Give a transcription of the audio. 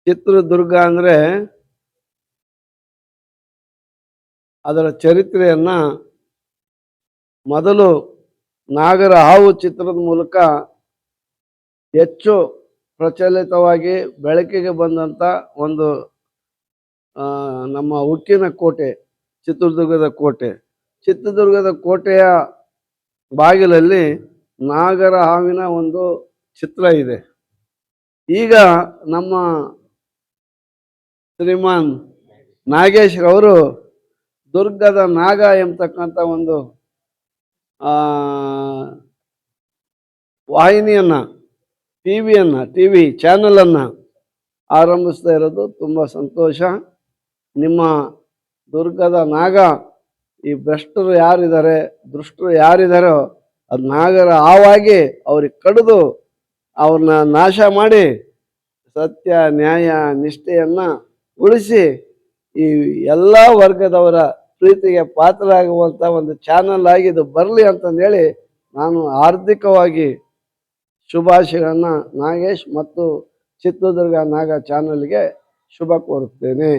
ಚಿತ್ರದುರ್ಗ ಅಂದರೆ ಅದರ ಚರಿತ್ರೆಯನ್ನ ಮೊದಲು ನಾಗರ ಹಾವು ಚಿತ್ರದ ಮೂಲಕ ಹೆಚ್ಚು ಪ್ರಚಲಿತವಾಗಿ ಬೆಳಕಿಗೆ ಬಂದಂಥ ಒಂದು ನಮ್ಮ ಉಕ್ಕಿನ ಕೋಟೆ ಚಿತ್ರದುರ್ಗದ ಕೋಟೆ. ಚಿತ್ರದುರ್ಗದ ಕೋಟೆಯ ಬಾಗಿಲಲ್ಲಿ ನಾಗರ ಹಾವಿನ ಒಂದು ಚಿತ್ರ ಇದೆ. ಈಗ ನಮ್ಮ ಶ್ರೀಮಾನ್ ನಾಗೇಶ್ ಅವರು ದುರ್ಗದ ನಾಗ ಎಂಬತಕ್ಕಂಥ ಒಂದು ವಾಹಿನಿಯನ್ನ ಟಿವಿ ಚಾನಲನ್ನು ಆರಂಭಿಸ್ತಾ ಇರೋದು ತುಂಬ ಸಂತೋಷ. ನಿಮ್ಮ ದುರ್ಗದ ನಾಗ, ಈ ಭ್ರಷ್ಟರು ಯಾರಿದ್ದಾರೆ, ದುಷ್ಟರು ಯಾರಿದ್ದಾರೋ ಅದು ನಾಗರ ಹಾವಾಗಿ ಅವ್ರಿಗೆ ಕಡಿದು ಅವ್ರನ್ನ ನಾಶ ಮಾಡಿ ಸತ್ಯ ನ್ಯಾಯ ನಿಷ್ಠೆಯನ್ನ ಉಳಿಸಿ ಈ ಎಲ್ಲ ವರ್ಗದವರ ಪ್ರೀತಿಗೆ ಪಾತ್ರರಾಗುವಂಥ ಒಂದು ಚಾನಲ್ ಆಗಿದ್ದು ಬರಲಿ ಅಂತಂದೇಳಿ ನಾನು ಹಾರ್ದಿಕವಾಗಿ ಶುಭಾಶಯಗಳನ್ನ ನಾಗೇಶ್ ಮತ್ತು ಚಿತ್ರದುರ್ಗ ನಾಗ ಚಾನಲ್ಗೆ ಶುಭ ಕೋರುತ್ತೇನೆ.